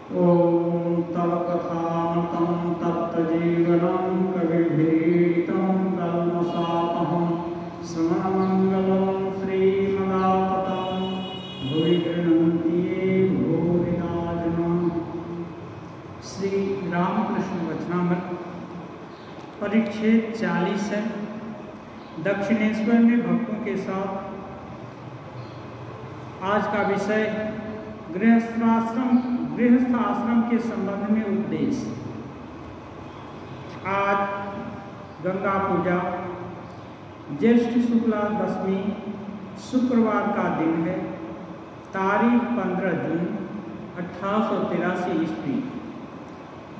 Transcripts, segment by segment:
ॐ तव कथामृतं तप्तजीवनं कविभिरीडितं कल्मषापहं श्रवणमङ्गलं श्रीमदाततं भुवि गृह्णन्ति ये भूरिदा जनाः। श्री रामकृष्ण वचनामृत परिच्छेद 40 है। दक्षिणेश्वर में भक्तों के साथ आज का विषय गृहस्थ आश्रम के संबंध में उपदेश। आज गंगा पूजा ज्येष्ठ शुक्ला दशमी शुक्रवार का दिन है। तारीख 15 जून 1883 ईस्वी।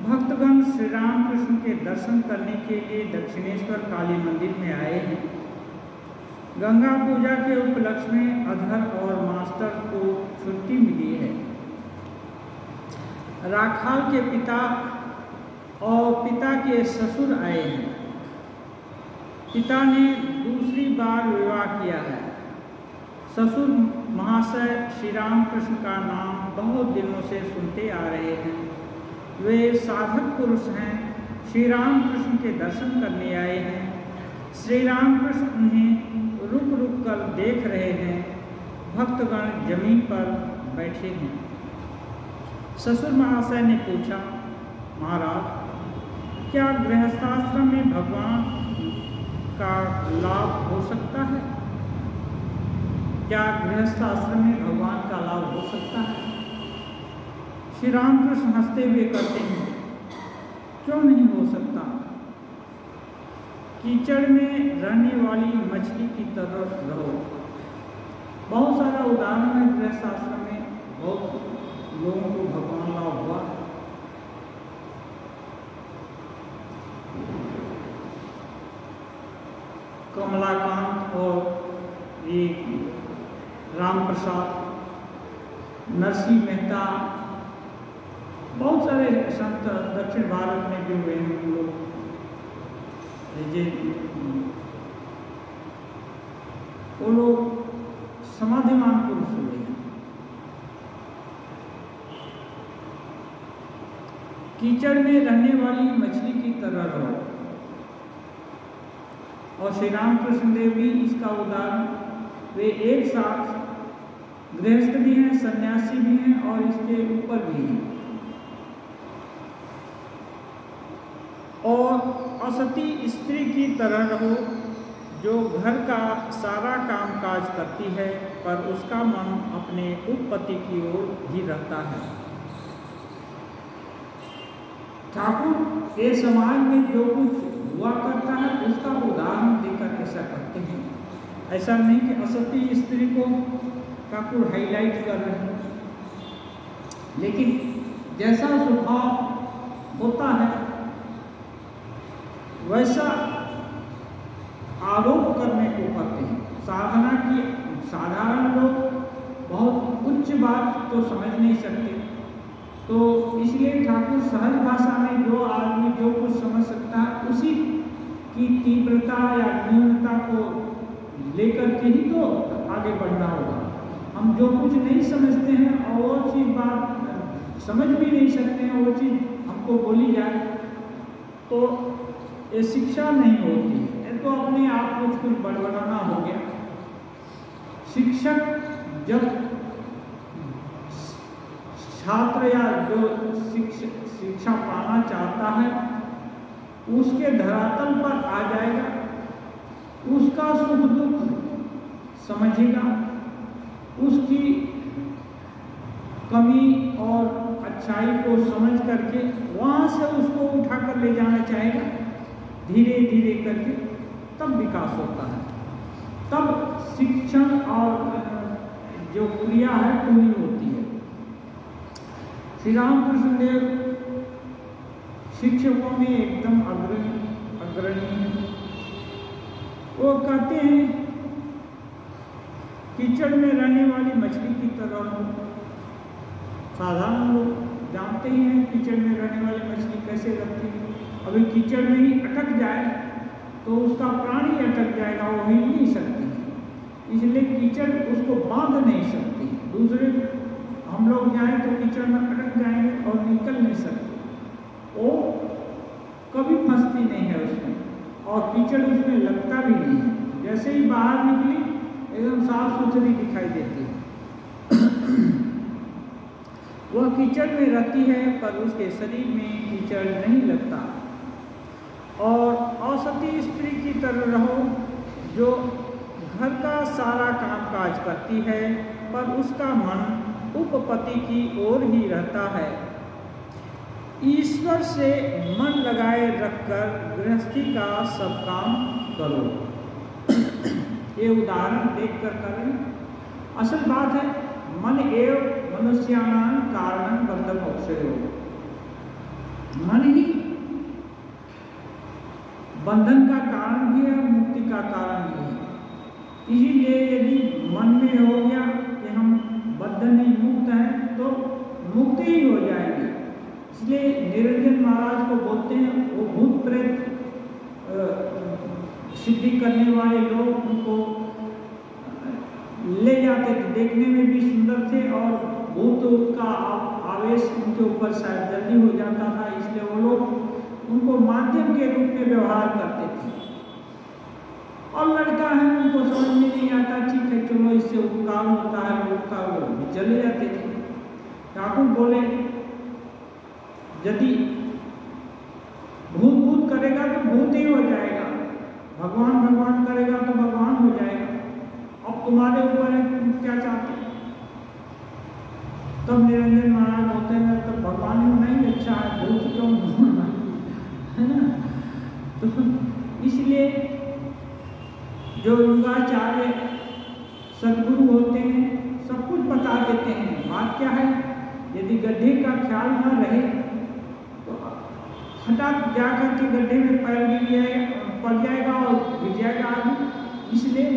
भक्तगण श्री रामकृष्ण के दर्शन करने के लिए दक्षिणेश्वर काली मंदिर में आए हैं। गंगा पूजा के उपलक्ष्य में अधर और मास्टर को छुट्टी मिली है। राखाल के पिता और पिता के ससुर आए हैं। पिता ने दूसरी बार विवाह किया है। ससुर महाशय श्री रामकृष्ण का नाम बहुत दिनों से सुनते आ रहे हैं। वे साधक पुरुष हैं। श्री रामकृष्ण के दर्शन करने आए हैं। श्री रामकृष्ण उन्हें रुक रुक कर देख रहे हैं। भक्तगण जमीन पर बैठे हैं। ससुर महाशय ने पूछा, महाराज, क्या गृहस्थाश्रम में भगवान का लाभ हो सकता है? क्या गृहस्थाश्रम में भगवान का लाभ हो सकता है? श्री रामकृष्ण हंसते हुए कहते हैं, क्यों नहीं हो सकता? कीचड़ में रहने वाली मछली की तरह रहो। बहुत सारा उदाहरण है गृहस्थाश्रम में। बहुत लोगों को भगवान लाभ हुआ। कमलाकांत और एक राम प्रसाद, नरसिंह मेहता, बहुत सारे संत दक्षिण भारत में भी हुए हैं। लोग वो लोग समाधिमान पुरुष हुए हैं। कीचड़ में रहने वाली मछली की तरह रहो। और श्री रामकृष्ण देव भी इसका उदाहरण, वे एक साथ गृहस्थ भी हैं, सन्यासी भी हैं और इसके ऊपर भी हैं। और असती स्त्री की तरह रहो, जो घर का सारा काम काज करती है पर उसका मन अपने उपपति की ओर ही रहता है। ठाकुर के समाज में जो कुछ हुआ करता है उसका उदाहरण देकर ऐसा करते हैं। ऐसा नहीं कि असती स्त्री को ठाकुर हाईलाइट कर रहे हैं, लेकिन जैसा स्वभाव होता है वैसा आरोप करने को करते हैं। साधना की साधारण लोग बहुत उच्च बात तो समझ नहीं सकते, तो इसलिए ठाकुर सहज भाषा में जो आदमी जो कुछ समझ सकता है उसी की तीव्रता या न्यूनता को लेकर के ही तो आगे बढ़ना होगा। हम जो कुछ नहीं समझते हैं और वो चीज़ बात समझ भी नहीं सकते हैं, वो चीज़ हमको बोली जाए तो ये शिक्षा नहीं होती है। तो अपने आप कुछ बड़बड़ाना हो गया। शिक्षक जब छात्र या जो शिक्षा पाना चाहता है उसके धरातल पर आ जाएगा, उसका सुख दुख समझेगा, उसकी कमी और अच्छाई को समझ करके वहाँ से उसको उठाकर ले जाना चाहेगा। धीरे धीरे करके तब विकास होता है, तब शिक्षण और जो क्रिया है पूरी होती है। श्री रामकृष्ण देव शिक्षकों में एकदम अग्रणी हैं। वो कहते हैं, कीचड़ में रहने वाली मछली की तरह। साधारण लोग जानते ही हैं कीचड़ में रहने वाली मछली कैसे रहती है। अभी कीचड़ में ही अटक जाए तो उसका प्राण ही अटक जाएगा, वो हिल नहीं सकती है। इसलिए कीचड़ उसको बांध नहीं सकती। दूसरे हम लोग जाएं तो कीचड़ में अटक जाएंगे और कीचड़ उसमें लगता भी नहीं है। जैसे ही बाहर निकली एकदम साफ सुथरी दिखाई देती है। वह कीचड़ में रहती है पर उसके शरीर में कीचड़ नहीं लगता। और औसती स्त्री की तरह रहो जो घर का सारा कामकाज करती है पर उसका मन उपपति की ओर ही रहता है। ईश्वर से मन लगाए रखकर गृहस्थी का सब काम करो। ये उदाहरण देखकर करें। असल बात है मन एव मनुष्याणां कारणं बंधमोक्षयो। मन ही बंधन का कारण भी है, मुक्ति का कारण भी है। इसीलिए यदि मन में हो गया कि हम बंधन नहीं मुक्त हैं तो मुक्त ही हो जाएंगे। इसलिए निरंजन महाराज को बोलते हैं, वो भूत प्रेत सिद्धि करने वाले लोग उनको ले जाते थे, देखने में भी सुंदर थे और भूत का आवेश उनके ऊपर शायद जल्दी हो जाता था, इसलिए वो लोग उनको माध्यम के रूप में व्यवहार करते थे। और लड़का है उनको समझ में नहीं आता, ठीक है चलो इससे उपकार होता है, उपकार वो चले जाते थे। ठाकुर बोले यदि भूत भूत करेगा तो भूत ही हो जाएगा, भगवान भगवान करेगा तो भगवान हो जाएगा। अब तुम्हारे ऊपर है तुम क्या चाहते। तब निरंजन महाराज होते हैं तब भगवान ही नहीं अच्छा है, भूत क्यों होना है ना। तो इसलिए जो योगाचार्य सदगुरु होते हैं सब कुछ बता देते हैं। बात क्या है, यदि गड्ढे का ख्याल न रहे तो हठात जाकर के गड्ढे में पैर पड़ जाएगा और गिर जाएगा आदमी। इसलिए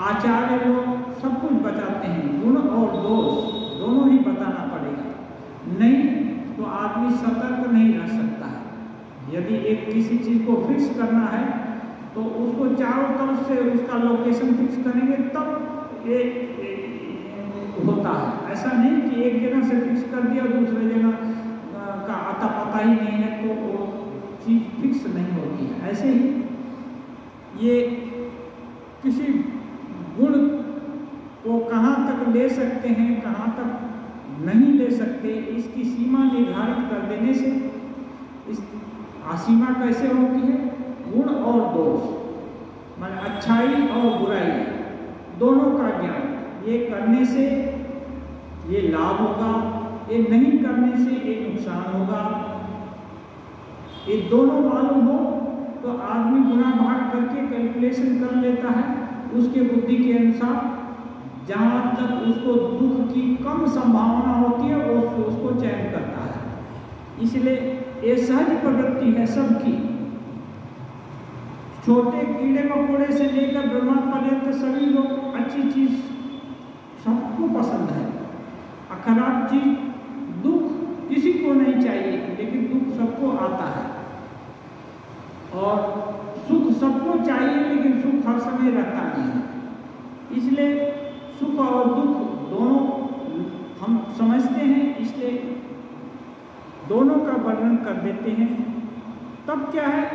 आचार्य लोग सब कुछ बताते हैं, गुण और दोष दोनों ही बताना पड़ेगा, नहीं तो आदमी सतर्क नहीं रह सकता है। यदि एक किसी चीज़ को फिक्स करना है तो उसको चारों तरफ से उसका लोकेशन फिक्स करेंगे तब ये होता है। ऐसा नहीं कि एक जगह से फिक्स कर दिया दूसरे जगह का आता पता ही नहीं है तो वो चीज़ फिक्स नहीं होती है। ऐसे ही ये किसी गुण को कहाँ तक ले सकते हैं कहाँ तक नहीं ले सकते, इसकी सीमा निर्धारित कर देने से इस सीमा कैसे होती है, गुण और दोष माने अच्छाई और बुराई दोनों का ज्ञान। ये करने से ये लाभ होगा, ये नहीं करने से ये नुकसान होगा। ये दोनों मालूम हो तो आदमी गुणा भाग करके कैलकुलेशन कर लेता है, उसके बुद्धि के अनुसार जहाँ तक उसको दुख की कम संभावना होती है वो उसको चयन करता है। इसलिए ये सहज प्रवृत्ति है सबकी। छोटे कीड़े मकोड़े से लेकर ब्रह्मा पर्यंत सभी लोग अच्छी चीज सबको पसंद है, और खराब चीज दुख किसी को नहीं चाहिए, लेकिन दुख सबको आता है। और सुख सबको चाहिए लेकिन सुख हर समय रहता नहीं है। इसलिए सुख और दुख दोनों हम समझते हैं, इसलिए दोनों का वर्णन कर देते हैं। तब क्या है,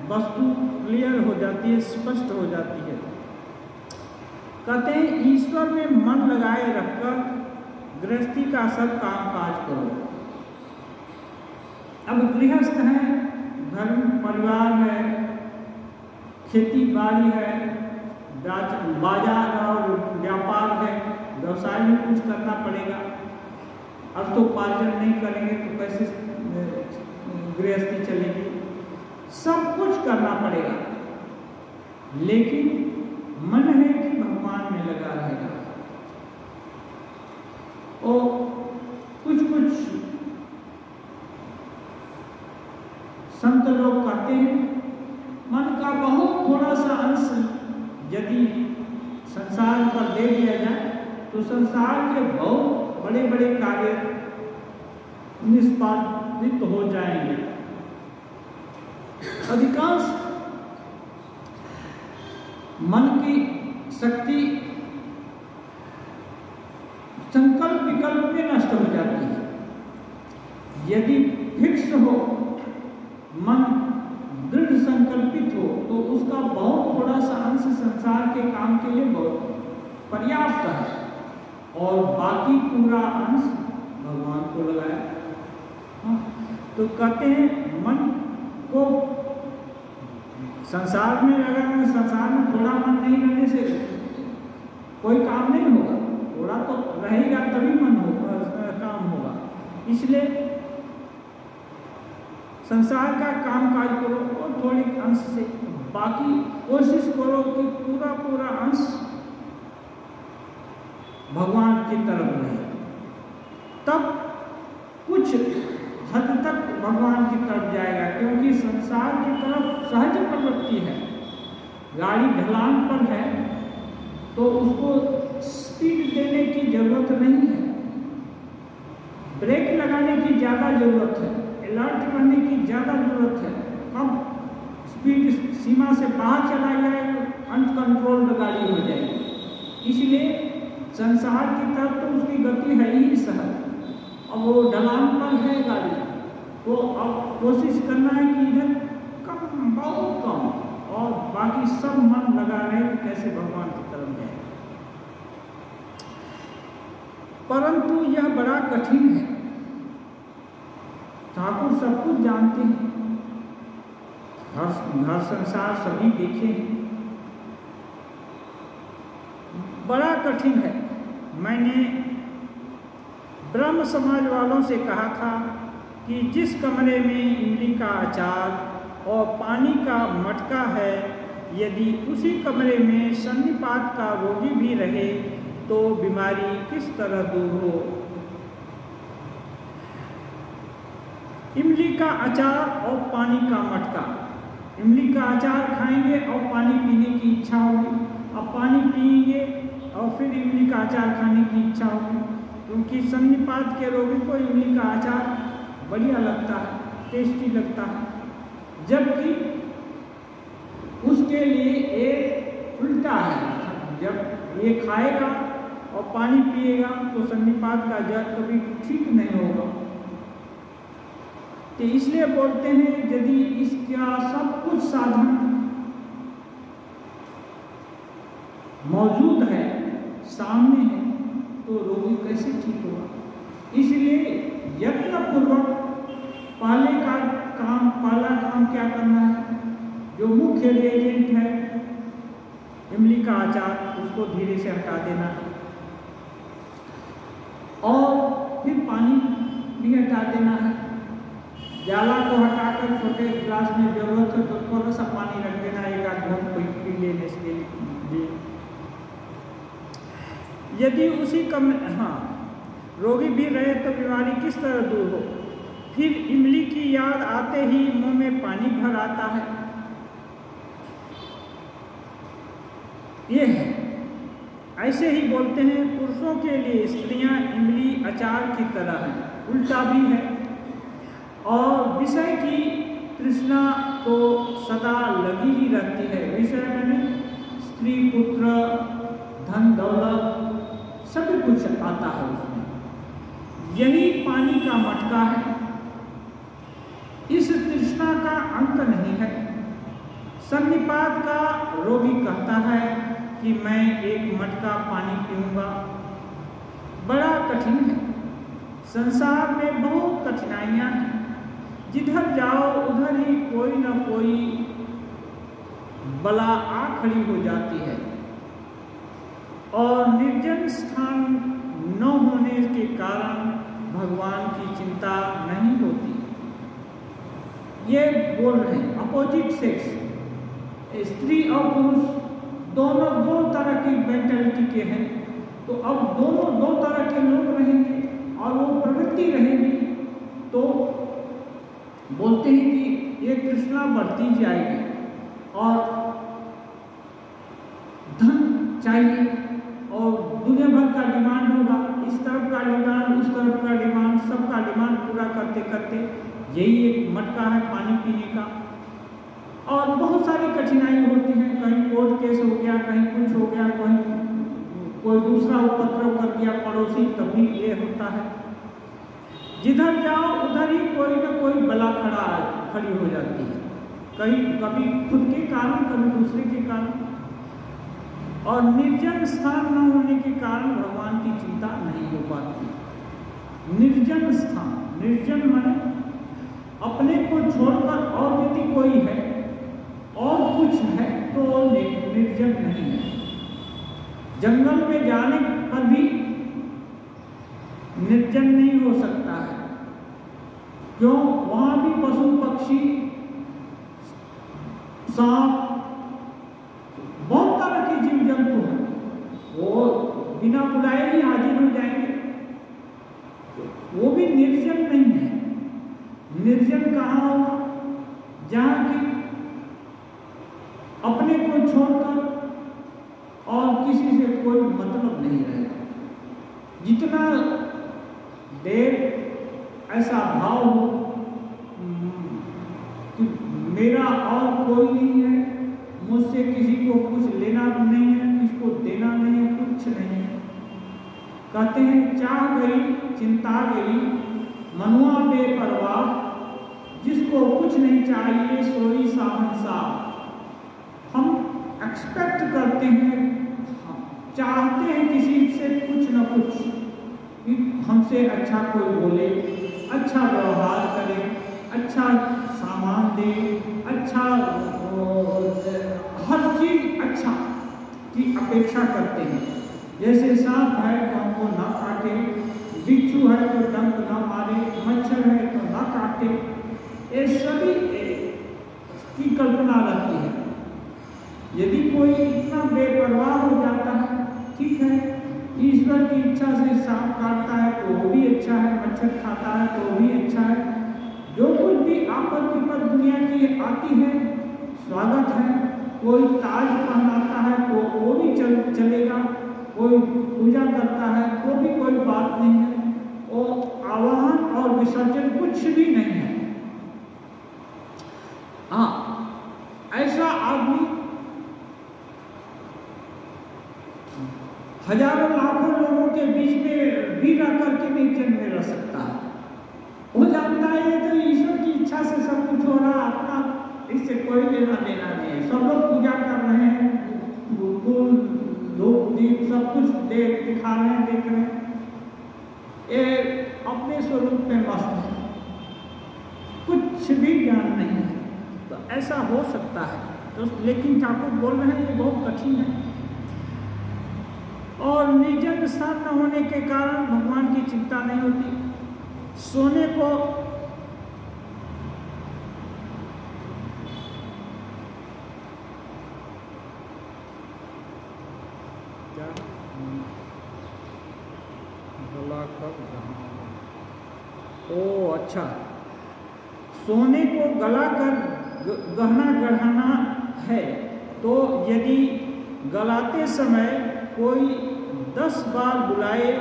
वस्तु क्लियर हो जाती है, स्पष्ट हो जाती है। कहते हैं ईश्वर में मन लगाए रखकर गृहस्थी का सब काम काज करो। अब गृहस्थ है, घर परिवार है, खेती बाड़ी है, बाजार और व्यापार है, व्यवसाय में कुछ करना पड़ेगा। अब तो उपार्जन नहीं करेंगे तो कैसे गृहस्थी चलेगी, सब कुछ करना पड़ेगा। लेकिन मन है कि भगवान में लगा रहेगा। और कुछ कुछ संत लोग कहते हैं मन का बहुत थोड़ा सा अंश यदि संसार पर दे दिया जाए तो संसार के बहुत बड़े बड़े कार्य निष्पादित हो जाएंगे। अधिकांश मन की शक्ति संकल्प विकल्प में नष्ट हो जाती है। यदि फिक्स हो मन, दृढ़ संकल्प बहुत थोड़ा सा अंश संसार के काम के लिए बहुत पर्याप्त है और बाकी पूरा अंश भगवान को लगाया। हाँ, तो कहते हैं मन को संसार में लगाना, संसार में थोड़ा मन नहीं रहने से कोई काम नहीं होगा, थोड़ा तो रहेगा तभी मन होगा, काम होगा। इसलिए संसार का काम काज करो और थोड़ी अंश से, बाकी कोशिश करो कि पूरा पूरा अंश भगवान की तरफ रहे, तब कुछ हद तक भगवान की तरफ जाएगा। क्योंकि संसार की तरफ सहज प्रवृत्ति है, गाड़ी ढलान पर है तो उसको स्पीड देने की जरूरत नहीं है, ब्रेक लगाने की ज़्यादा जरूरत है, अलर्ट करने की ज़्यादा जरूरत है। कब स्पीड सीमा से बाहर चला जाएगा, अनकंट्रोल्ड गाड़ी हो जाएगी। इसलिए संसार की तरफ तो उसकी गति है ही सहज, अब वो ढलान पर है गाड़ी, तो अब कोशिश करना है कि इधर कम, बहुत कम, और बाकी सब मन लगा रहे कि कैसे भगवान की तरफ जाए। परंतु यह बड़ा कठिन है। ठाकुर सब कुछ जानते हैं, हर संसार सभी देखे हैं, बड़ा कठिन है। मैंने ब्रह्म समाज वालों से कहा था कि जिस कमरे में इमली का अचार और पानी का मटका है, यदि उसी कमरे में सन्निपात का रोगी भी रहे तो बीमारी किस तरह दूर हो। इमली का अचार और पानी का मटका, इमली का अचार खाएंगे और पानी पीने की इच्छा होगी, अब पानी पिएंगे और फिर इमली का अचार खाने की इच्छा होगी, क्योंकि सन्निपात के रोगी को इमली का अचार बढ़िया लगता है, टेस्टी लगता है, जबकि उसके लिए एक उल्टा है। जब ये खाएगा और पानी पिएगा तो सन्निपात का जड़ कभी ठीक नहीं होगा। तो इसलिए बोलते हैं यदि इसका सब कुछ साधन मौजूद है, सामने है, तो रोगी कैसे ठीक होगा। इसलिए यत्नपूर्वक पहला काम क्या करना है, जो मुख्य रिएजेंट है इमली का अचार, उसको धीरे से हटा देना है और फिर पानी भी हटा देना है। जाला को हटाकर छोटे गिलास में जरूरत है तो थोड़ा सा पानी रख देना, एक आध घूंट कोई पी लेने के लिए। यदि उसी रोगी भी रहे तो बीमारी किस तरह दूर हो। फिर इमली की याद आते ही मुंह में पानी भर आता है। ये है, ऐसे ही बोलते हैं पुरुषों के लिए स्त्रियां इमली अचार की तरह हैं, उल्टा भी है। और विषय की तृष्णा तो सदा लगी ही रहती है। विषय में स्त्री पुत्र धन दौलत सभी कुछ आता है उसमें। यही पानी का मटका है। इस तृष्णा का अंत नहीं है। सन्निपात का रोगी कहता है कि मैं एक मटका पानी पीऊंगा, बड़ा कठिन है। संसार में बहुत कठिनाइयां हैं, जिधर जाओ उधर ही कोई ना कोई बला आ खड़ी हो जाती है और निर्जन स्थान न होने के कारण भगवान की चिंता नहीं होती। ये बोल रहे हैं अपोजिट सेक्स, स्त्री और पुरुष दोनों दो तरह की मेंटालिटी के हैं, तो अब दोनों दो तरह के लोग रहेंगे और वो प्रवृत्ति रहेगी, तो बोलते हैं कि ये तृष्णा बढ़ती जाएगी और धन चाहिए और दुनिया भर का डिमांड होगा, इस तरफ का डिमांड उस तरफ का डिमांड, सबका डिमांड पूरा करते करते यही एक मटका है पानी पीने का। और बहुत सारी कठिनाई होती हैं, कहीं कोर्ट केस हो गया, कहीं कुछ हो गया, कहीं कोई दूसरा उपद्रव कर दिया पड़ोसी, तभी ये होता है। जिधर जाओ उधर ही कोई ना कोई बला खड़ी हो जाती है। कभी खुद के कारण, कभी दूसरे के कारण। और निर्जन स्थान न होने के कारण भगवान की चिंता नहीं हो पाती। निर्जन स्थान, निर्जन माने अपने को छोड़कर और यदि कोई है और कुछ है तो निर्जन नहीं है। जंगल में जाने पर भी निर्जन नहीं हो सकता है, क्यों? वहां भी पशु पक्षी, सांप, बहुत तरह के जीव जंतु हैं, वो बिना बुलाए ही हाजिर हो जाएंगे, वो भी निर्जन नहीं है। निर्जन कहाँ होगा? जहाँ की अपने को छोड़कर और किसी से कोई मतलब नहीं रहेगा। जितना देर ऐसा भाव हो कि मेरा और कोई नहीं है, मुझसे किसी को कुछ लेना भी नहीं है, किसको देना नहीं है, कुछ नहीं है। कहते हैं चाह गई चिंता गई मनुआ बेपरवाह, जिसको कुछ नहीं चाहिए सोई साहंशाह। हम एक्सपेक्ट करते हैं, चाहते हैं किसी से कुछ न कुछ, कि हमसे अच्छा कोई बोले, अच्छा व्यवहार करे, अच्छा सामान दे, अच्छा हर चीज अच्छा की अपेक्षा करते हैं। जैसे सांप है तो हमको ना काटे, बिच्छू है तो डंक ना मारे, मच्छर है तो ना काटे, ये सभी की कल्पना रहती है। यदि कोई इतना बेपरवाह हो जाता है, ठीक है, ईश्वर की इच्छा से सांप काटता है तो वो भी अच्छा है, मच्छर खाता है तो वो भी अच्छा है। जो कुछ भी आपद विपद दुनिया की आती है स्वागत है। कोई ताज पहनाता है तो वो भी चलेगा, कोई पूजा करता है तो भी कोई बात नहीं है। वो आवाहन और विसर्जन कुछ भी नहीं है। हाँ, ऐसा आदमी हजारों लाखों लोगों के बीच में भी रह करके निर्जन में रह सकता है। वो जानता है तो ईश्वर की इच्छा से सब कुछ हो रहा, अपना इससे कोई लेना देना नहीं है। सब लोग पूजा कर रहे हैं, फूल धूप दीप सब कुछ दिखा रहे हैं, देख रहे हैं, ये अपने स्वरूप में मस्त है, कुछ भी ज्ञान नहीं है। तो ऐसा हो सकता है तो, लेकिन ठाकुर बोल रहे हैं ये बहुत कठिन है। और निर्जन स्थान न होने के कारण भगवान की चिंता नहीं होती। सोने को क्या गला कर, ओ अच्छा, सोने को गला कर गहना गढ़ाना है तो यदि गलाते समय कोई 10 बार बुलाए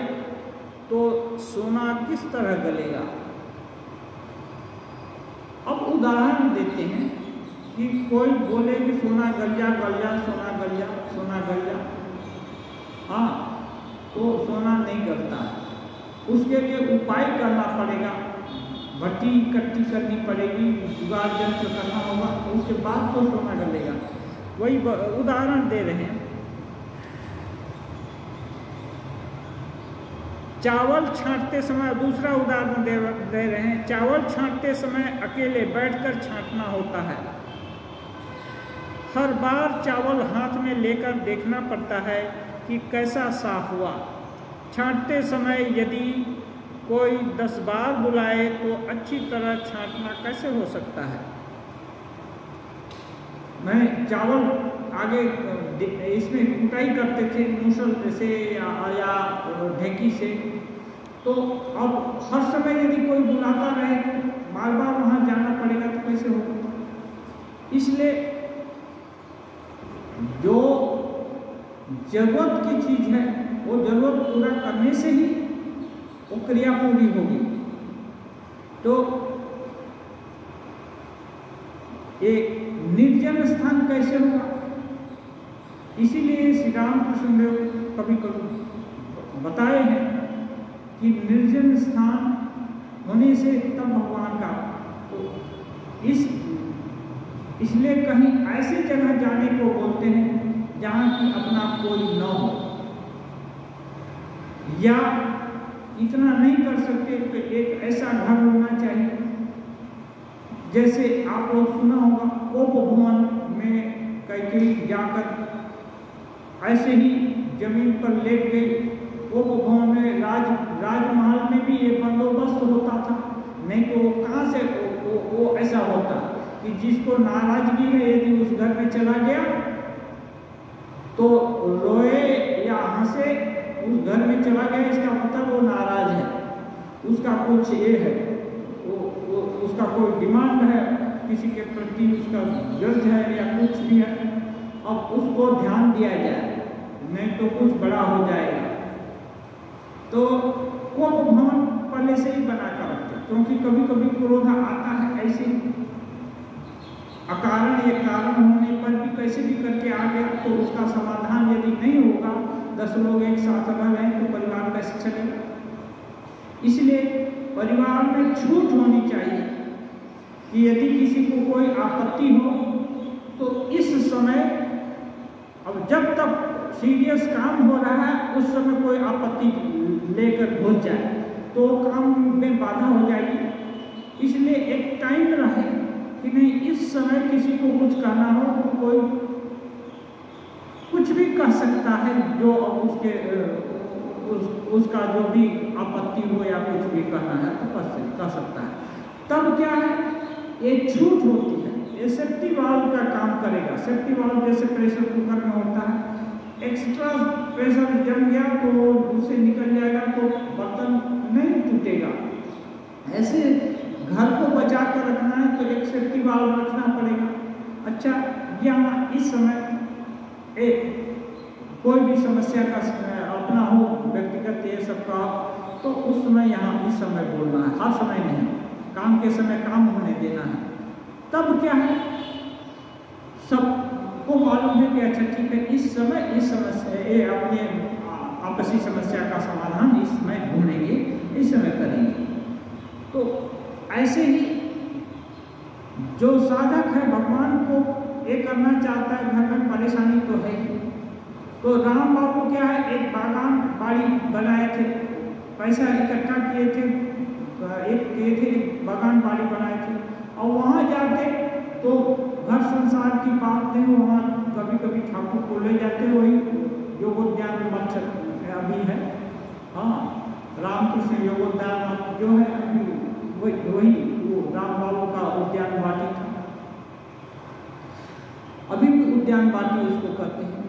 तो सोना किस तरह गलेगा? अब उदाहरण देते हैं कि कोई बोले कि सोना गल जा, गल जा, सोना गल जा, सोना गल जा, हाँ, तो सोना नहीं गलता है। उसके लिए उपाय करना पड़ेगा, भट्टी इकट्ठी करनी पड़ेगी, जुगाड़ यंत्र करना होगा, उसके बाद तो सोना गलेगा। वही उदाहरण दे रहे हैं। चावल छांटते समय, दूसरा उदाहरण दे रहे हैं, चावल छांटते समय अकेले बैठकर छांटना होता है। हर बार चावल हाथ में लेकर देखना पड़ता है कि कैसा साफ हुआ। छांटते समय यदि कोई 10 बार बुलाए तो अच्छी तरह छांटना कैसे हो सकता है? मैं चावल आगे इसमें कुटाई करते थे मूसल से या ढेकी से, तो अब हर समय यदि कोई बुलाता रहे बार बार वहाँ जाना पड़ेगा तो कैसे होगा? इसलिए जो जरूरत की चीज है वो जरूरत पूरा करने से ही वो क्रिया पूरी होगी। तो ये निर्जन स्थान कैसे होगा? इसीलिए श्री रामकृष्ण देव कभी कभी बताए हैं कि निर्जन स्थान होने से तब भगवान का, तो इसलिए कहीं ऐसी जगह जाने को बोलते हैं जहाँ की अपना कोई न हो, या इतना नहीं कर सकते तो एक ऐसा घर होना चाहिए, जैसे आप लोग सुना होगा उपभवन में कैकेयी जाकर ऐसे ही जमीन पर लेट गई। उपभवन में राजमहल में भी ये बंदोबस्त होता था, नहीं तो कहाँ से वो ऐसा होता कि जिसको नाराजगी है यदि उस घर में चला गया तो रोए या हंसे, उस घर में चला गया इसका मतलब वो नाराज है, उसका कुछ ये है, उसका कोई डिमांड है किसी के प्रति, उसका गर्ज है या कुछ भी है, अब उसको ध्यान दिया जाए, नहीं तो कुछ बड़ा हो जाएगा। तो वो भवन पहले से ही बना कर रखते, क्योंकि कभी कभी क्रोध आता है ऐसे अकारण या कारण होने पर भी कैसे भी करके आ गया, तो उसका समाधान यदि नहीं होगा, 10 लोग एक साथ रह रहे हैं तो परिवार कैसे चलेगा। इसलिए परिवार में छूट होनी चाहिए कि यदि किसी को कोई आपत्ति हो तो इस समय, अब जब तक सीरियस काम हो रहा है उस समय कोई आपत्ति लेकर घुस जाए तो काम में बाधा हो जाएगी। इसलिए एक टाइम रहे कि नहीं, इस समय किसी को कुछ कहना हो तो कोई कुछ भी कह सकता है, जो उसके उसका जो भी आपत्ति हो या कुछ भी कहना है तो कह सकता है। तब क्या है, ये छूट होती है, ये सेफ्टी वाल्व का काम करेगा। सेफ्टी वाल्व जैसे प्रेशर कुकर में होता है, एक्स्ट्रा प्रेशर जम गया तो उससे निकल जाएगा तो बर्तन नहीं टूटेगा। ऐसे घर को बचा कर रखना है तो एक सेफ्टी वाल्व रखना पड़ेगा। अच्छा, यहाँ इस समय कोई भी समस्या का अपना हो, व्यक्तिगत ये सब का, तो उस समय यहाँ इस समय बोलना है, हर समय नहीं, काम के समय काम होने देना है। तब क्या है, सबको मालूम है कि अच्छा ठीक है, इस समय इस समस्या, ये अपने आपसी समस्या का समाधान इस समय ढूंढेंगे, इस समय करेंगे। तो ऐसे ही जो साधक है भगवान को ये करना चाहता है, घर में परेशानी तो है ही। तो राम बाबू क्या है, एक बागान बाड़ी बनाए थे, पैसा इकट्ठा किए थे, एक बागान बाड़ी बनाए थे, और वहाँ जाते तो घर संसार की बात नहीं, वहाँ कभी कभी ठाकुर को ले जाते, वही योगोद्यान मठ अभी है, हाँ, रामकृष्ण योगोद्यान मठ जो है अभी वही वो राम बाबू का उद्यान वाटी था, अभी भी उद्यान वाटी उसको कहते हैं।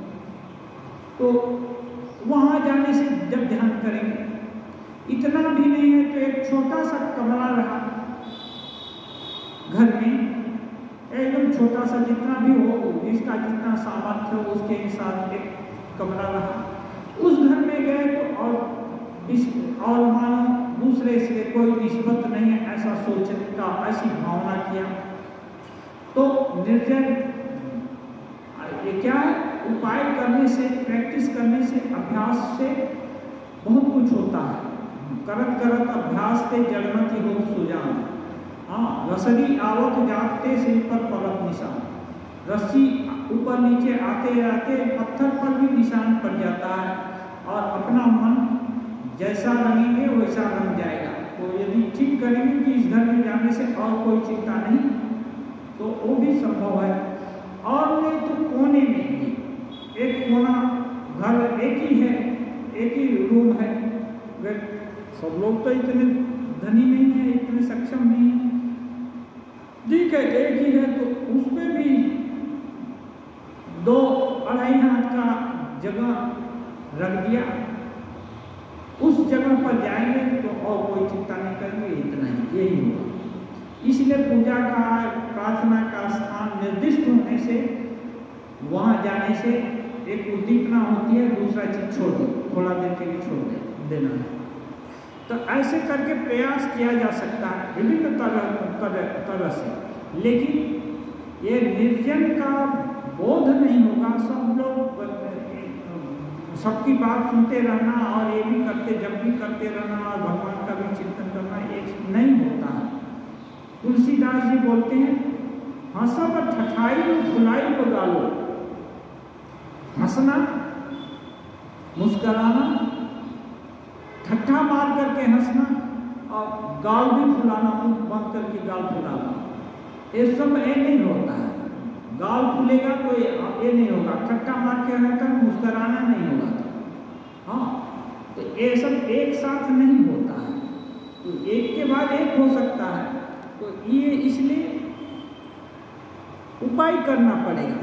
तो वहाँ जाने से जब ध्यान करेंगे, इतना भी नहीं है तो एक छोटा सा कमरा रहा घर में, एकदम छोटा सा, जितना भी हो जिसका जितना सामर्थ्य हो उसके हिसाब से एक कमरा रहा। उस घर में गए तो और मानो दूसरे से कोई निस्बत नहीं है ऐसा सोचने का, ऐसी भावना किया तो निर्जन, ये क्या है, उपाय करने से, प्रैक्टिस करने से, अभ्यास से बहुत कुछ होता है। करत करत अभ्यास से जड़मति हो सुजान, हाँ, रसरी आवत जाते सिर पर पड़त निशान, रस्सी ऊपर नीचे आते आते पत्थर पर भी निशान पड़ जाता है, और अपना मन जैसा रंगेंगे वैसा रंग जाएगा। तो यदि ठीक करेंगे कि इस घर में जाने से और कोई चिंता नहीं, तो वो भी संभव है। और नहीं तो कोने में भी एक कोना, घर एक ही है, एक ही रूम है, सब लोग तो इतने धनी नहीं है, इतने सक्षम नहीं है, ठीक है, एक ही है, तो उसमें भी 2-2.5 हाथ का जगह रख दिया, उस जगह पर जाएंगे तो और कोई चिंता नहीं करेंगे, इतना ही, यही होगा। इसलिए पूजा का, प्रार्थना का स्थान निर्दिष्ट होने से, वहाँ जाने से एक उद्दीपना होती है, दूसरा चीज छोड़ दो, थोड़ा देर के लिए छोड़ देना है। तो ऐसे करके प्रयास किया जा सकता है विभिन्न तरह से, लेकिन ये निर्जन का बोध नहीं होगा। सब लोग सबकी बात सुनते रहना और ये भी करते, जब भी करते रहना और भगवान का भी चिंतन करना, ये नहीं होता है। तुलसीदास जी बोलते हैं हंसब ठठाई फुलाई गालो। हंसना, मुस्कराना, ठट्ठा मार करके हंसना और गाल भी फुलाना, मुंह बंद करके गाल फुलाना, ये सब ये नहीं होता है। गाल फूलेगा तो ये नहीं होगा, ठट्ठा मार के रहता मुस्कराना नहीं होगा। हाँ, तो ये सब एक साथ नहीं होता है, तो एक के बाद एक हो सकता है। तो ये इसलिए उपाय करना पड़ेगा।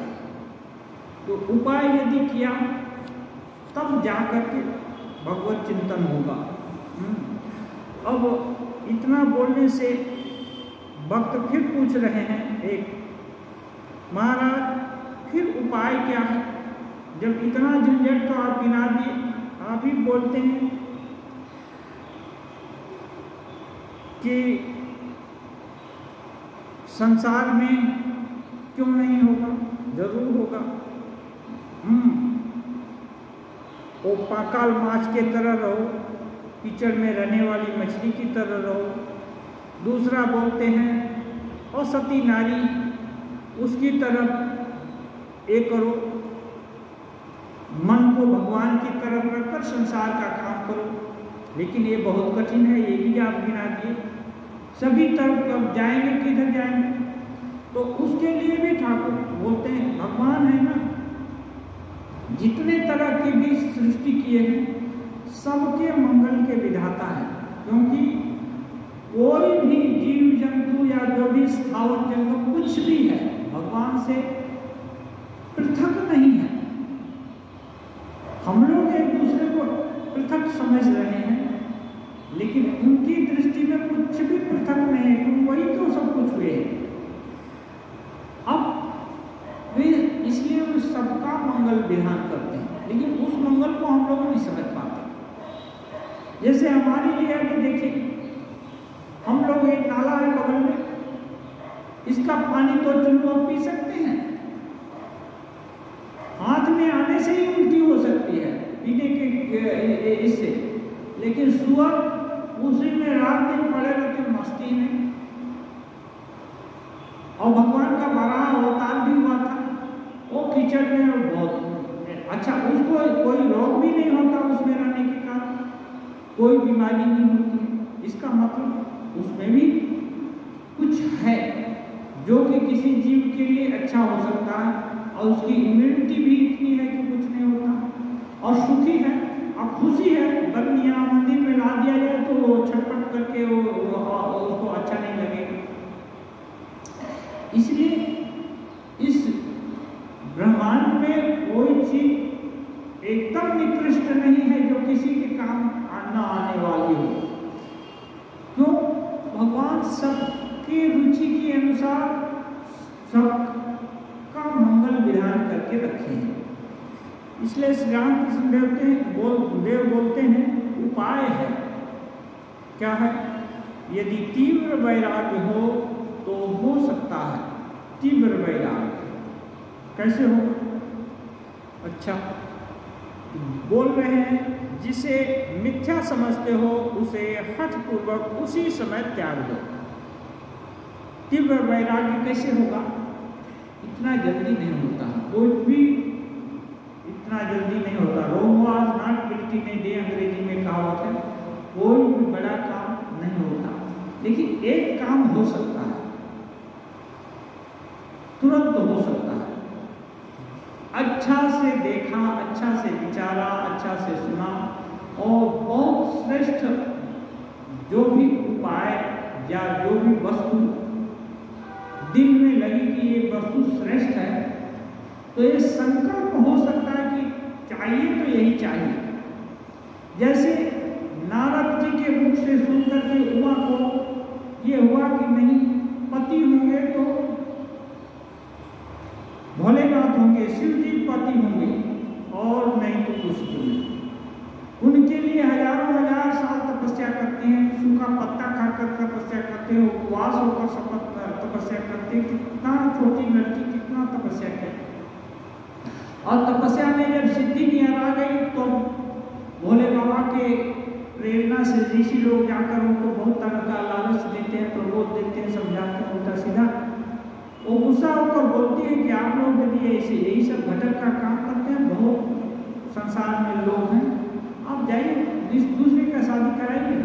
तो उपाय यदि किया तब जाकर के भगवत चिंतन होगा। अब इतना बोलने से भक्त फिर पूछ रहे हैं, एक महाराज फिर उपाय क्या है? जब इतना झंझट तो आप गिना दिए, आप ही बोलते हैं कि संसार में क्यों नहीं होगा, जरूर होगा। वो पाकाल माछ के तरह रहो, कीचड़ में रहने वाली मछली की तरह रहो। दूसरा बोलते हैं और सती नारी, उसकी तरफ एक करो, मन को भगवान की तरफ रखकर संसार का काम करो। लेकिन ये बहुत कठिन है, ये भी आप गिना दिए। सभी तरफ अब जाएंगे, किधर जाएंगे? तो उसके लिए भी ठाकुर बोलते हैं भगवान है ना, जितने तरह की भी सृष्टि किए हैं सबके मंगल के विधाता है। क्योंकि कोई भी जीव जंतु या जो भी स्थावर जंतु कुछ भी है भगवान से पृथक नहीं है। हम लोग एक दूसरे को पृथक समझ रहे हैं, लेकिन उनकी दृष्टि में कुछ भी पृथक नहीं है, क्योंकि वही तो सब कुछ हुए हैं। अब वे इसलिए वो सबका मंगल विधान करते हैं, लेकिन उस मंगल को हम लोग नहीं समझ पाते। जैसे हमारे लिए अभी देखिए, हम लोग एक नाला है बगल में, इसका पानी तो चुल्लू पी सकते हैं, हाथ में आने से ही उल्टी हो सकती है पीने के इससे, लेकिन सुअर उसी में रात दिन पड़े रहते मस्ती में। और भगवान का बड़ा अवतार भी हुआ था, वो कीचड़ में बहुत अच्छा, उसको कोई रोग भी नहीं होता उसमें रहने के कारण, कोई बीमारी नहीं होती। इसका मतलब उसमें भी कुछ है जो कि किसी जीव के लिए अच्छा हो सकता है, और उसकी इम्यूनिटी भी इतनी है कि कुछ नहीं होता, और सुखी है और खुशी है। बल्कि यहाँ मंदिर में ला दिया जाए तो वो छटपट करके उसको अच्छा नहीं लगेगा। इसलिए इस ब्रह्मांड में कोई चीज एकदम निकृष्ट नहीं है जो किसी के काम न आने वाली हो। क्यों? भगवान सबकी रुचि के अनुसार सबका मंगल विधान करके रखे हैं। इसलिए श्री रामकृष्ण देव बोलते हैं उपाय है। क्या है? यदि तीव्र वैराग्य हो तो हो सकता है तीव्र वैराग्य। कैसे हो? अच्छा, बोल रहे हैं जिसे मिथ्या समझते हो उसे हठ पूर्वक उसी समय त्याग दो। तीव्र वैराग्य कैसे होगा? इतना जल्दी नहीं होता, कोई भी इतना जल्दी नहीं होता। Rome was not built in a day, अंग्रेजी में कहावत है। कोई भी बड़ा काम नहीं होता, लेकिन एक काम हो सकता है, तुरंत हो सकता है। अच्छा से देखा, अच्छा से विचारा, अच्छा से सुना, और बहुत श्रेष्ठ जो भी उपाय या जो भी वस्तु दिल में लगी कि ये वस्तु श्रेष्ठ है, तो ये संकल्प हो सकता है कि चाहिए तो यही चाहिए। जैसे नारद जी के मुख से सुनकर के हुआ को ये हुआ कि नहीं, पति होंगे तो भोलेनाथ होंगे, शिव जी पति होंगे, और नहीं तो कुछ नहीं। उनके लिए हजारों हजार साल तपस्या करते हैं, सूखा पत्ता खाकर तपस्या करते हैं, उपवास होकर तपस्या करते हैं। कितना छोटी लड़की कितना तपस्या करे, और तपस्या में जब सिद्धि नहीं आ गई तो भोले बाबा के प्रेरणा से ऋषि लोग जाकर उनको बहुत तरह का लालच देते हैं, प्रबोध देते हैं, समझाते हैं उल्टा सीधा। वो गुस्सा होती है कि आप लोग यदि ऐसे यही सब घटक का काम करते हैं, बहुत संसार में लोग हैं, आप जाइए दूसरे का शादी कराइए,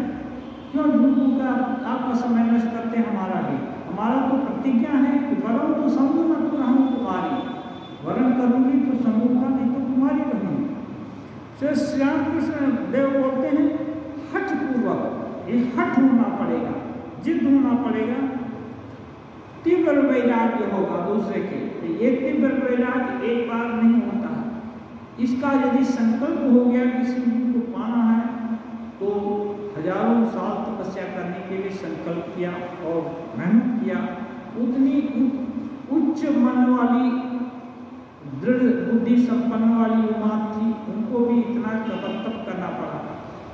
क्यों दूसरों का आपका समय नष्ट करते हैं। हमारा तो प्रतिज्ञा है कि वरण तो समूह न तो रहूँ तुम्हारी, वरण करूँगी तो समूह का, नहीं तो तुम्हारी रहूँगी। तो श्री राम कृष्ण देव बोलते हैं हठ पूर्वक, ये हठ होना पड़ेगा, जिद होना पड़ेगा, तीव्र वैराग्य होगा दूसरे के। ये तीव्र वैराग्य एक बार नहीं होता है, इसका यदि संकल्प हो गया किसी को पाना है तो हजारों साल तपस्या करने के लिए संकल्प किया और मेहनत किया। उतनी उच्च मन वाली, दृढ़ बुद्धि संपन्न वाली उम्मत थी, उनको भी इतना तप करना पड़ा।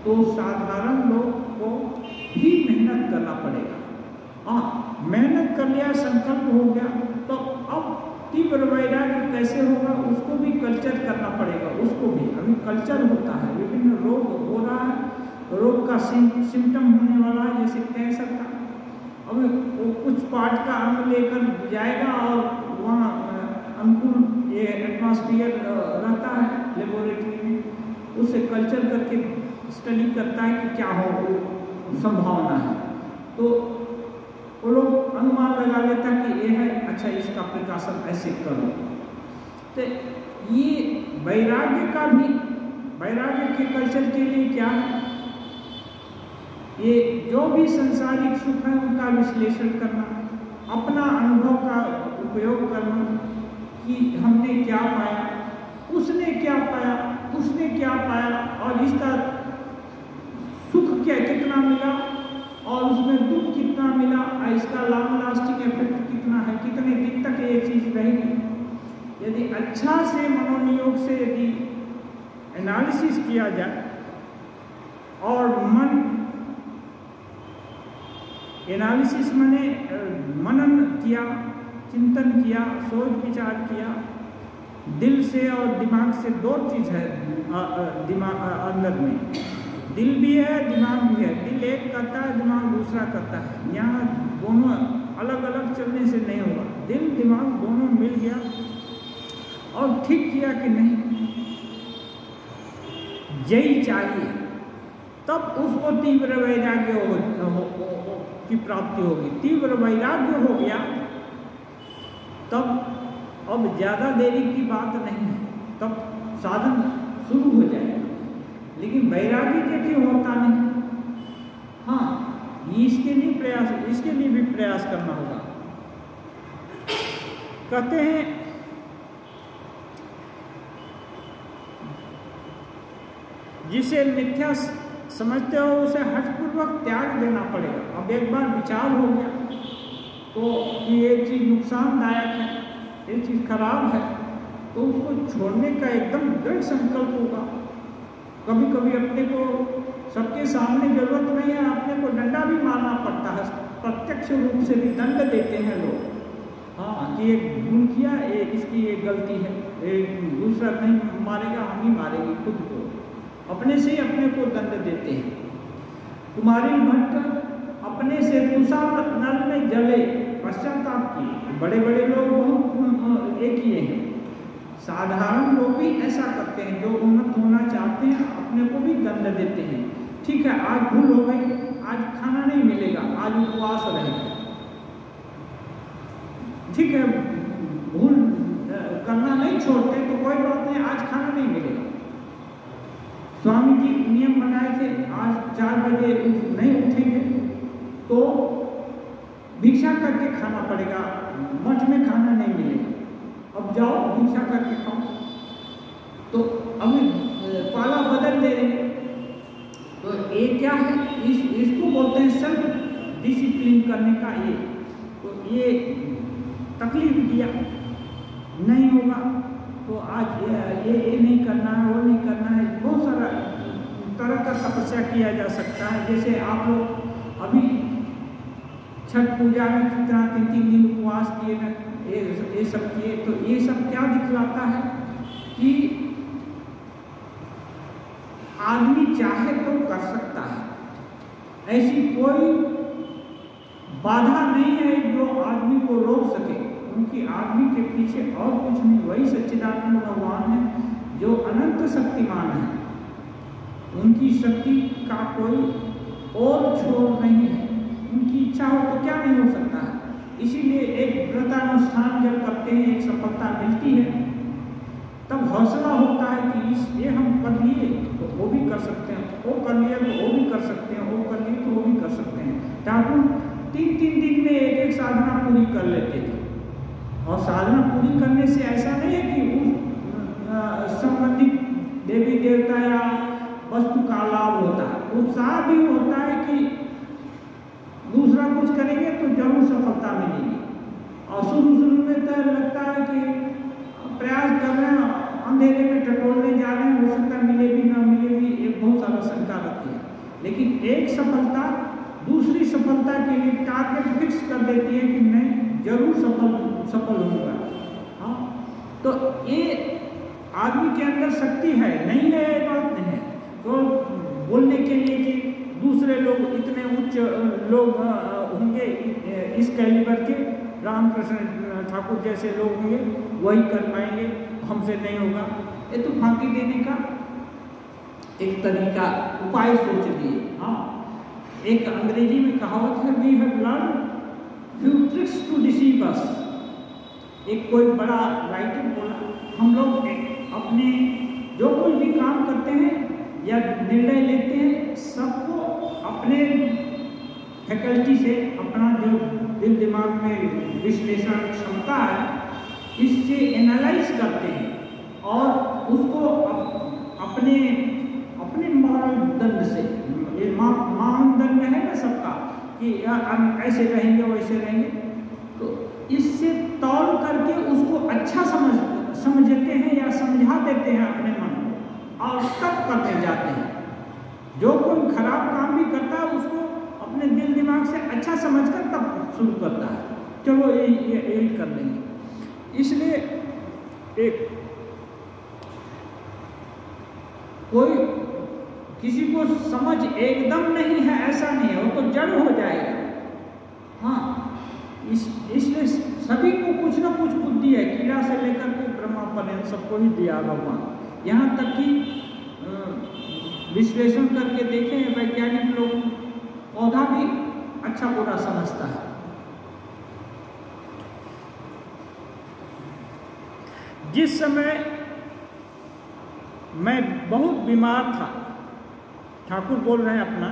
तो साधारण लोग को भी मेहनत करना पड़ेगा। हाँ, मेहनत कर लिया, संकल्प हो गया, तो अब तीव्र वैराग्य कैसे होगा, उसको भी कल्चर करना पड़ेगा। उसको भी अभी कल्चर होता है, विभिन्न रोग हो रहा है, रोग का सिम्टम होने वाला है, जैसे कैंसर का। अब वो कुछ पार्ट का अंग लेकर जाएगा और वहाँ अनुकूल ये एटमॉस्फेयर रहता है लेबोरेटरी में, उसे कल्चर करके स्टडी करता है कि क्या हो संभावना है। तो वो लोग अनुमान लगा लेता कि ये है, अच्छा इसका प्रिकॉशन ऐसे करो। तो ये वैराग्य का भी, वैराग्य के कल्चर के लिए क्या है, ये जो भी संसारिक सुख है उनका विश्लेषण करना, अपना अनुभव का उपयोग करना कि हमने क्या पाया, उसने क्या पाया, उसने क्या पाया, और इसका सुख क्या कितना मिला और उसमें दुख कितना मिला, और इसका लॉन्ग लास्टिंग इफेक्ट कितना है, कितने दिन तक ये चीज़ रहेगी। यदि अच्छा से मनोनियोग से यदि एनालिसिस किया जाए और एनालिसिस मैंने मनन किया, चिंतन किया, सोच विचार किया, दिल से और दिमाग से दो चीज़ है दिमाग अंदर में, दिल भी है दिमाग भी है। दिल एक करता है, दिमाग दूसरा करता है। यहाँ दोनों अलग अलग चलने से नहीं होगा, दिल दिमाग दोनों मिल गया और ठीक किया कि नहीं, यही चाहिए, तब उसको तीव्र वैराग्य की प्राप्ति होगी। तीव्र वैराग्य हो गया तब अब ज़्यादा देरी की बात नहीं है, तब साधन शुरू हो जाएगा। लेकिन वैराग्य देखिए होता नहीं। हाँ, इसके लिए भी प्रयास करना होगा। कहते हैं जिसे मिथ्या समझते हो उसे हठपूर्वक त्याग देना पड़ेगा। अब एक बार विचार हो गया तो ये चीज़ नुकसानदायक है, ये चीज़ खराब है, तो उसको छोड़ने का एकदम दृढ़ संकल्प होगा। कभी कभी अपने को सबके सामने जरूरत नहीं है, अपने को डंडा भी मारना पड़ता है, प्रत्यक्ष रूप से भी दंड देते हैं लोग। हाँ, कि एक भूल किया, इसकी एक गलती है, एक दूसरा नहीं मारेगा, हम ही मारेंगे खुद को, अपने से ही अपने को दंड देते हैं। तुम्हारी भट्ट अपने से तुषार नल में जले, पश्चाताप किए। बड़े बड़े लोग बहुत ये किए हैं, साधारण लोग भी ऐसा करते हैं, जो उन्नत होना चाहते हैं अपने को भी दंड देते हैं। ठीक है, आज भूल हो गई, आज खाना नहीं मिलेगा, आज उपवास रहेगा। ठीक है, भूल करना नहीं छोड़ते तो कोई बात नहीं, आज खाना नहीं मिलेगा। स्वामी जी नियम बनाए थे, आज 4 बजे नहीं उठेंगे तो भिक्षा करके खाना पड़ेगा, मठ में खाना नहीं मिलेगा, अब जाओ भिक्षा करके खाओ। तो अभी पाला बदल दे रहे हैं। तो ये क्या है, इसको बोलते हैं सेल्फ डिसिप्लिन करने का। ये तो ये तकलीफ दिया नहीं होगा तो आज ये नहीं करना है, वो नहीं करना है, बहुत सारा तरह का तपस्या किया जा सकता है। जैसे आप लोग अभी छठ पूजा में कितना 3 दिन उपवास किए ना, ये सब किए, तो ये सब क्या दिखलाता है कि आदमी चाहे तो कर सकता है। ऐसी कोई बाधा नहीं है जो आदमी को रोक सके। उनकी आदमी के पीछे और कुछ नहीं, वही सच्चिदानंद भगवान है जो अनंत शक्तिमान है। उनकी शक्ति का कोई और छोर नहीं है, उनकी इच्छा हो तो क्या नहीं हो सकता है। इसीलिए एक व्रतानुष्ठान जब करते हैं, एक सफलता मिलती है, तब हौसला होता है कि ये हम कर लिए तो वो भी कर सकते हैं, वो कर लिए तो वो भी कर सकते हैं, वो कर लिए तो वो भी कर सकते हैं। ठाकुर 3-3 दिन में एक साधना पूरी कर लेते थे। और साधना पूरी करने से ऐसा नहीं है कि उस संबंधित देवी देवता या वस्तु का लाभ होता है, उत्साह भी होता है कि दूसरा कुछ करेंगे तो जरूर सफलता मिलेगी। और शुरू में तो लगता है कि प्रयास कर रहे हैं, अंधेरे में टटोलने जा रहे हैं, हो सकता है मिले भी ना मिले भी, एक बहुत सारा शंका रहती है। लेकिन एक सफलता दूसरी सफलता के लिए टारगेट फिक्स कर देती है कि नहीं जरूर सफल होगा। हाँ, तो ये आदमी के अंदर शक्ति है, नहीं है ये बात नहीं है। तो बोलने के लिए कि दूसरे लोग इतने उच्च लोग होंगे इस कैलिबर के, रामकृष्ण ठाकुर जैसे लोग होंगे वही कर पाएंगे, हमसे नहीं होगा, ये तो फांकी देने का एक तरीका उपाय सोच दिए। हाँ, एक अंग्रेजी में कहावत है, we have learn few tricks to deceive us. एक कोई बड़ा राइटर बोला, हम लोग अपने जो कोई भी काम करते हैं या निर्णय लेते हैं, सबको अपने फैकल्टी से, अपना जो दिल दिमाग में विश्लेषण क्षमता है, इससे एनालाइज करते हैं और उसको अपने मानदंड से, ये मानदंड है ना सबका कि हम ऐसे रहेंगे वैसे रहेंगे, तो इससे तौल करके उसको अच्छा समझते हैं या समझा देते हैं अपने मन को, और तब करते जाते हैं। जो कोई खराब काम भी करता है उसको अपने दिल दिमाग से अच्छा समझकर तब शुरू करता है, चलो यही कर लेंगे। इसलिए एक कोई किसी को समझ एकदम नहीं है ऐसा नहीं है, वो तो जड़ हो जाएगा। हाँ, इसलिए सभी को कुछ ना कुछ बुद्धि है, कीड़ा से लेकर के ब्रह्मा पर्यंत सबको ही दिया भगवान। यहाँ तक कि विश्लेषण करके देखें वैज्ञानिक लोग, पौधा भी अच्छा बुरा समझता है। जिस समय मैं बहुत बीमार था, ठाकुर बोल रहे हैं अपना,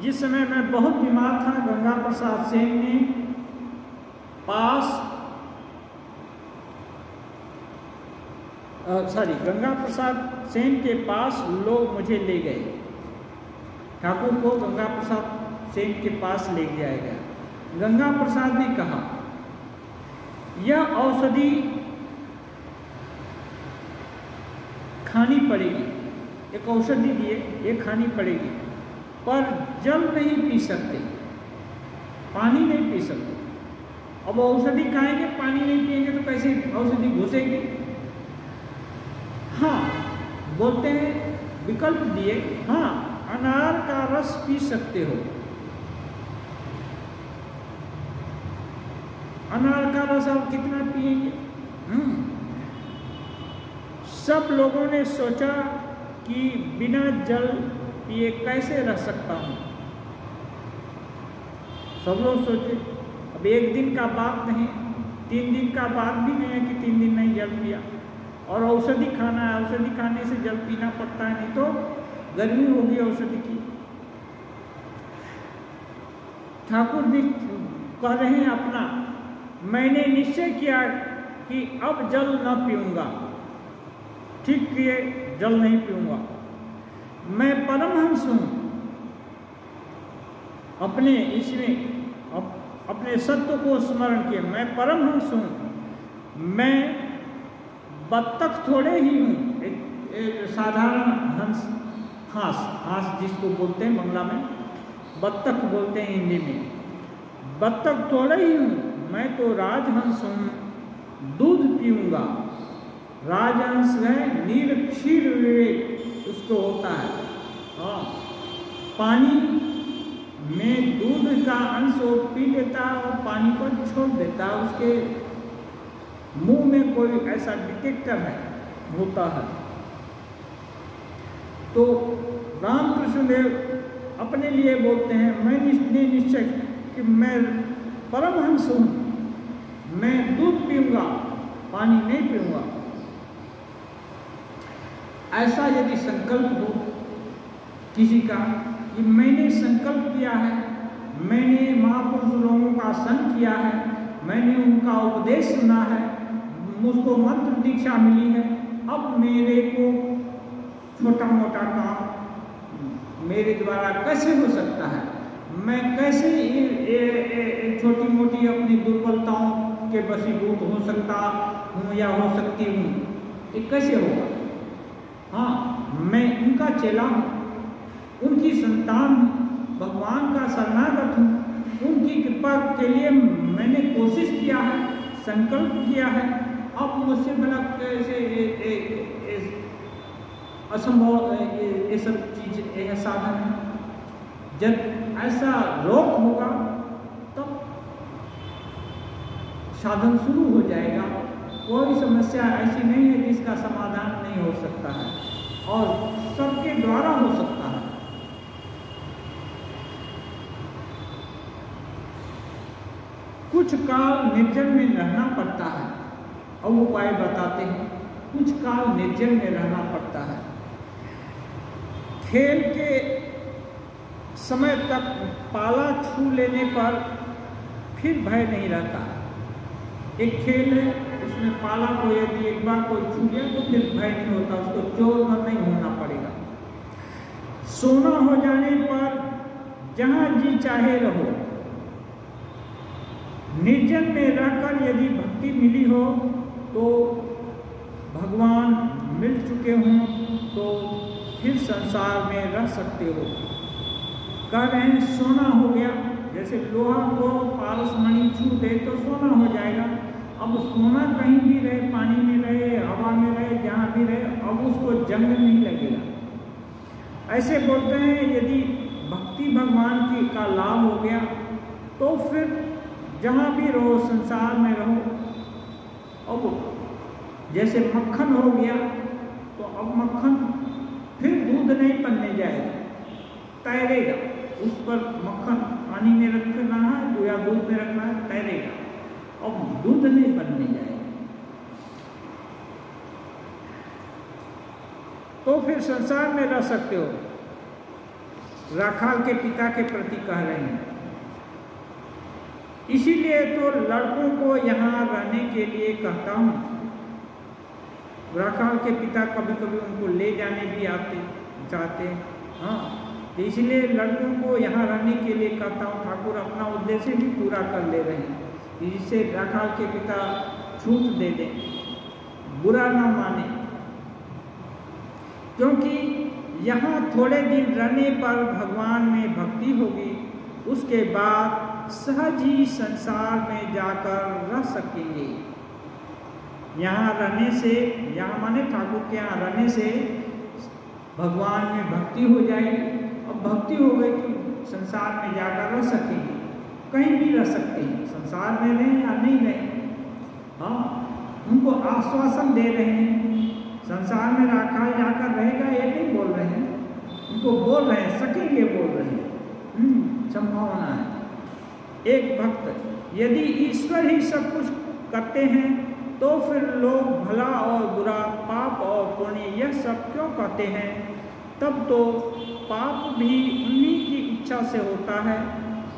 जिस समय मैं बहुत बीमार था, गंगा प्रसाद सेन ने गंगा प्रसाद सेन के पास लोग मुझे ले गए। ठाकुर को गंगा प्रसाद सेन के पास ले गया गया। गंगा प्रसाद ने कहा, यह औषधि खानी पड़ेगी, एक औषधि दिए, ये खानी पड़ेगी, पर जल नहीं पी सकते, पानी नहीं पी सकते। अब औषधि खाएंगे, पानी नहीं पिएंगे तो कैसे औषधि घुसेगी? हाँ, बोलते हैं, विकल्प दिए, हाँ, अनार का रस पी सकते हो। अनार का रस आप कितना पिएंगे? सब लोगों ने सोचा कि बिना जल पिए कैसे रह सकता हूँ। सब लोग सोचे, अब एक दिन का बात नहीं, 3 दिन का बात भी नहीं है कि 3 दिन नहीं जल पिया। और औषधि खाना है, औषधि खाने से जल पीना पड़ता है, नहीं तो गर्मी होगी औषधि की। ठाकुर जी कह रहे हैं अपना, मैंने निश्चय किया कि अब जल न पीऊंगा, ठीक किए, जल नहीं पीऊंगा। मैं परमहंस हूँ, अपने इसमें अपने सत्य को स्मरण किए, मैं परमहंस हूँ, मैं बत्तख थोड़े ही हूँ, एक साधारण हंस, हांस जिसको बोलते हैं बंगला में, बत्तख बोलते हैं हिंदी में, बत्तख थोड़े ही हूँ, मैं तो राजहंस हूँ, दूध पीऊँगा। राजहंस है, नीर क्षीर विवेक उसको होता है। हाँ, पानी में दूध का अंश वो पी लेता है और पानी को छोड़ देता है, उसके मुंह में कोई ऐसा डिटेक्टर है होता है। तो रामकृष्ण देव अपने लिए बोलते हैं, मैंने निश्चय कि मैं परमहंस हूँ, मैं दूध पीऊँगा, पानी नहीं पीऊँगा। ऐसा यदि संकल्प हो किसी का कि मैंने संकल्प किया है, मैंने महापुरुष लोगों का संग किया है, मैंने उनका उपदेश सुना है, मुझको मंत्र दीक्षा मिली है, अब मेरे को छोटा मोटा काम मेरे द्वारा कैसे हो सकता है, मैं कैसे छोटी मोटी अपनी दुर्बलताओं के वशीभूत हो सकता हूँ या हो सकती हूँ, ये कैसे होगा। हाँ, मैं उनका चेला हूँ, उनकी संतान हूँ, भगवान का शरणागत हूँ, उनकी कृपा के लिए मैंने कोशिश किया है, संकल्प किया है, अब मुझसे भला कैसे असंभव ये सब चीज ये साधन है। जब ऐसा रोक होगा तब साधन शुरू हो जाएगा। कोई समस्या ऐसी नहीं है जिसका समाधान नहीं हो सकता है और सबके द्वारा हो सकता है। कुछ काल निर्जन में रहना पड़ता है और उपाय बताते हैं। कुछ काल निर्जन में रहना पड़ता है। खेल के समय तक पाला छू लेने पर फिर भय नहीं रहता। एक खेल है, उसमें पाला को यदि एक बार कोई छू गया तो फिर भय नहीं होता, उसको चोर नहीं होना पड़ेगा। सोना हो जाने पर जहाँ जी चाहे रहो। निर्जन में रहकर यदि भक्ति मिली हो तो भगवान मिल चुके हों तो फिर संसार में रह सकते हो। कह रहे हैं सोना हो गया, जैसे लोहा को पारस मणि छू दे तो सोना हो जाएगा। अब सोना कहीं भी रहे, पानी में रहे, हवा में रहे, जहाँ भी रहे, अब उसको जंग नहीं लगेगा। ऐसे बोलते हैं यदि भक्ति भगवान की का लाभ हो गया तो फिर जहाँ भी रहो, संसार में रहो। अब जैसे मक्खन हो गया तो अब मक्खन फिर दूध नहीं बनने जाएगा, तैरेगा। उस पर मक्खन पानी में रखना है या दूध में रखना है, तैरेगा, अब दूध नहीं बनने जाएगा। तो फिर संसार में रह सकते हो। राखाल के पिता के प्रति कह रहे हैं। इसीलिए तो लड़कों को यहाँ रहने के लिए कहता हूँ। राखाल के पिता कभी कभी उनको ले जाने भी चाहते। हाँ, तो इसलिए लड़कों को यहाँ रहने के लिए कहता हूँ। ठाकुर अपना उद्देश्य भी पूरा कर ले रहे हैं, जिससे राखाल के पिता छूट दे दें, बुरा ना माने। क्योंकि यहाँ थोड़े दिन रहने पर भगवान में भक्ति होगी, उसके बाद सहज ही संसार में जाकर रह सकेंगे। यहाँ रहने से, यहाँ माने ठाकुर के यहाँ रहने से भगवान में भक्ति हो जाएगी। अब भक्ति हो गई तो संसार में जाकर रह सकेंगे, कहीं भी रह सकते हैं, संसार में रहें या नहीं रहें। हाँ, उनको आश्वासन दे रहे हैं संसार में राखाल जाकर रहेगा, ये नहीं बोल रहे हैं, उनको बोल रहे हैं सकेंगे, बोल रहे हैं। संभावना है। एक भक्त यदि ईश्वर ही सब कुछ करते हैं तो फिर लोग भला और बुरा, पाप और पुण्य यह सब क्यों कहते हैं? तब तो पाप भी उन्हीं की इच्छा से होता है।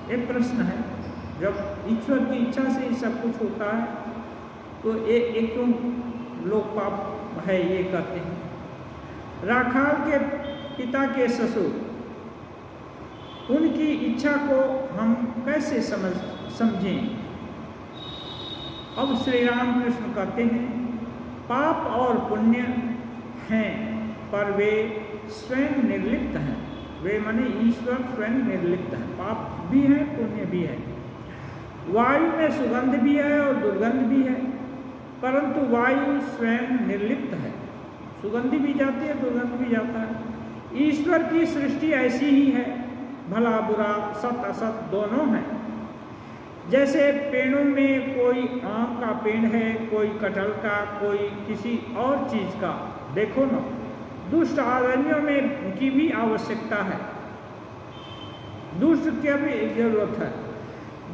एक प्रश्न है, जब ईश्वर की इच्छा से ही सब कुछ होता है तो एक क्यों लोग पाप है ये कहते हैं। राखाल के पिता के ससुर, उनकी इच्छा को हम कैसे समझें? अब श्री राम कृष्ण कहते हैं पाप और पुण्य हैं पर वे स्वयं निर्लिप्त हैं। वे माने ईश्वर स्वयं निर्लिप्त है। पाप भी है, पुण्य भी है। वायु में सुगंध भी है और दुर्गंध भी है, परंतु वायु स्वयं निर्लिप्त है। सुगंधी भी जाती है, दुर्गंध भी जाता है। ईश्वर की सृष्टि ऐसी ही है, भला बुरा, सत असत दोनों हैं। जैसे पेड़ों में कोई आम का पेड़ है, कोई कटहल का, कोई किसी और चीज़ का, देखो ना, दुष्ट आदमियों में की भी आवश्यकता है, दुष्ट की भी जरूरत है।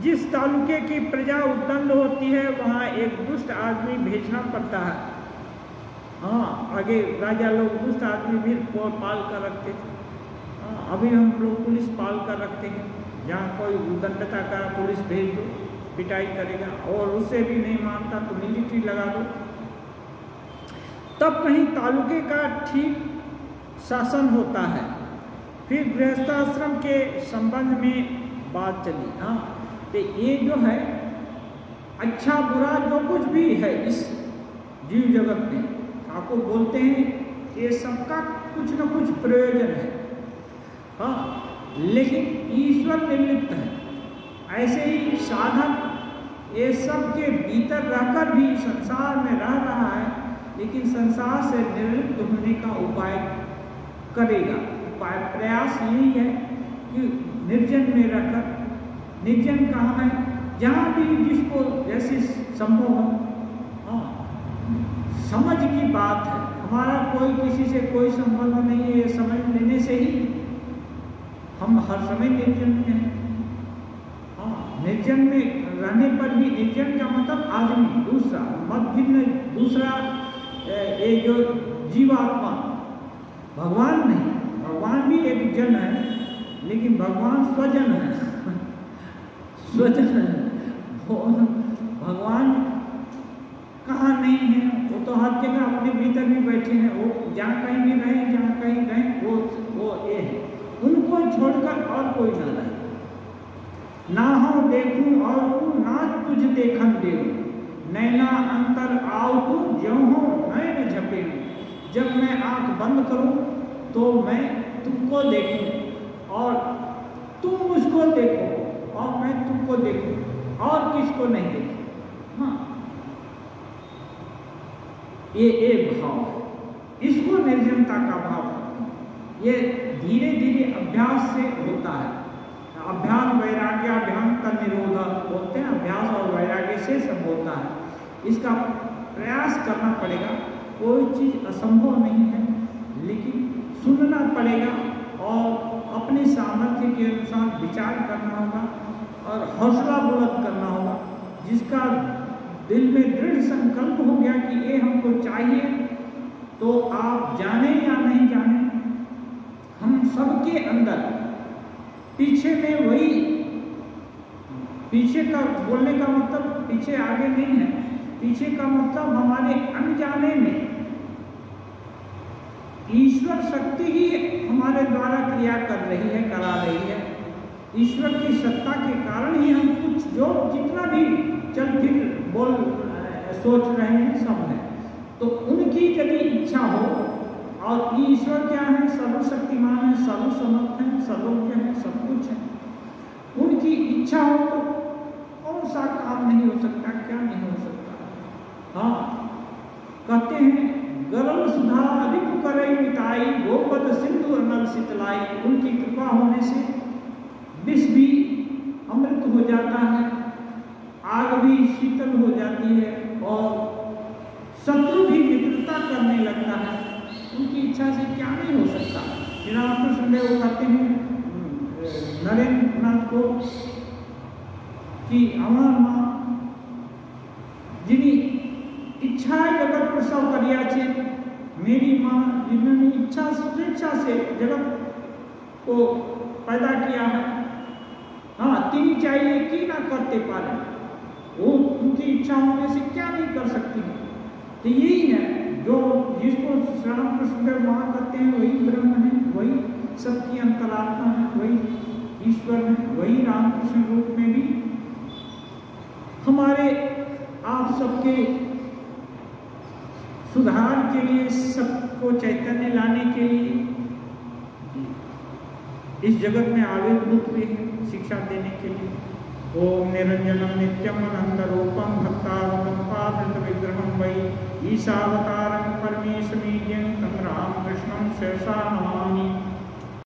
जिस तालुके की प्रजा उद्दंड होती है वहाँ एक दुष्ट आदमी भेजना पड़ता है। हाँ, आगे राजा लोग दुष्ट आदमी भी पाल कर रखते थे। हाँ, अभी हम लोग पुलिस पाल कर रखते हैं, जहाँ कोई उद्दंडता का पुलिस भेज दो, पिटाई करेगा, और उसे भी नहीं मानता तो मिलिट्री लगा दो, तब कहीं तालुके का ठीक शासन होता है। फिर गृहस्थाश्रम के संबंध में बात चली। हाँ, तो ये जो है अच्छा बुरा जो कुछ भी है इस जीव जगत में, ठाकुर बोलते हैं ये सबका कुछ न कुछ प्रयोजन है। हाँ, लेकिन ईश्वर निर्लिप्त है। ऐसे ही साधक ये सब के भीतर रहकर भी संसार में रह रहा है, लेकिन संसार से निर्लिप्त होने का उपाय करेगा। उपाय प्रयास यही है कि निर्जन में रहकर, निर्जन कहाँ है, जहाँ भी जिसको जैसे संभव हो। हाँ, समझ की बात है, हमारा कोई किसी से कोई संबंध नहीं है, समझ लेने से ही हम हर समय निर्जन में हैं। हाँ, निर्जन में रहने पर भी, निर्जन का मतलब आदमी दूसरा, मत भिन्न दूसरा, ये जो जीवात्मा, भगवान नहीं, भगवान भी एक जन है, लेकिन भगवान स्वजन है, स्वजन है। भगवान कहाँ नहीं है, वो तो हर जगह अपने भीतर भी बैठे हैं। वो जहाँ कहीं भी रहे, जहाँ कहीं रहें, वो ये है, उनको छोड़कर और कोई ना रहे। ना हो देखूं और तू ना तुझ देखन देव, नैना अंतर आओ तू ज्यों हो नैन झपे। जब मैं आंख बंद करूं तो मैं तुमको देखूं और तुम मुझको देखो और मैं तुमको देखूं और किसको नहीं देखूं। हाँ, ये भाव है, इसको निर्जनता का भाव है। ये धीरे धीरे अभ्यास से होता है। अभ्यास वैराग्य, अभ्यास का निरोध बोलते हैं, अभ्यास और वैराग्य से सब होता है। इसका प्रयास करना पड़ेगा, कोई चीज़ असंभव नहीं है, लेकिन सुनना पड़ेगा और अपने सामर्थ्य के अनुसार विचार करना होगा और हौसला बुलंद करना होगा। जिसका दिल में दृढ़ संकल्प हो गया कि ये हमको चाहिए, तो आप जाने या नहीं जाने, हम सबके अंदर पीछे में वही, पीछे का बोलने का मतलब पीछे आगे नहीं है, पीछे का मतलब हमारे अनजाने में ईश्वर शक्ति ही हमारे द्वारा क्रिया कर रही है, करा रही है। ईश्वर की सत्ता के कारण ही हम कुछ जो जितना भी चल फिर बोल सोच रहे हैं सब है। तो उनकी यदि इच्छा हो, और ईश्वर क्या है, सर्वशक्तिमान है, सर्वसमर्थ है, सर्वज्ञ है, सब कुछ है। उनकी इच्छा हो तो कौन सा काम नहीं हो सकता, क्या नहीं हो सकता। हाँ, कहते हैं गरल सुधा रिपु करई मिटाई, गोपद सिंधु अनल शीतलाई। उनकी कृपा होने से विष भी अमृत हो जाता है, आग भी शीतल हो जाती है और शत्रु भी मित्रता करने लगता है। उनकी इच्छा से क्या नहीं हो सकता। श्री रामकृष्ण देव कहते हैं नरेंद्र नाथ को कि हमार माँ जिनी इच्छा जगत प्रसव करिया छे, मेरी माँ जिन्होंने इच्छा स्वेच्छा से जगत को पैदा किया है। हाँ, तीन चाहिए कि ना करते पारे, वो उनकी इच्छा होने से क्या नहीं कर सकती। तो यही है जो जिसको श्री रामकृष्ण देव वहाँ करते हैं, वही ब्रह्म है, वही सबकी अंतरात्मा है, वही ईश्वर है, वही रामकृष्ण रूप में भी हमारे आप सबके सुधार के लिए, सबको चैतन्य लाने के लिए इस जगत में आविर्भूत हुए हैं, शिक्षा देने के लिए। ओम निरंजनम नित्यम अनंतरूपम भक्तावतार विग्रहम वै ईशावतारं परमेशमीड्यं तं रामकृष्णं शिरसा नमामि।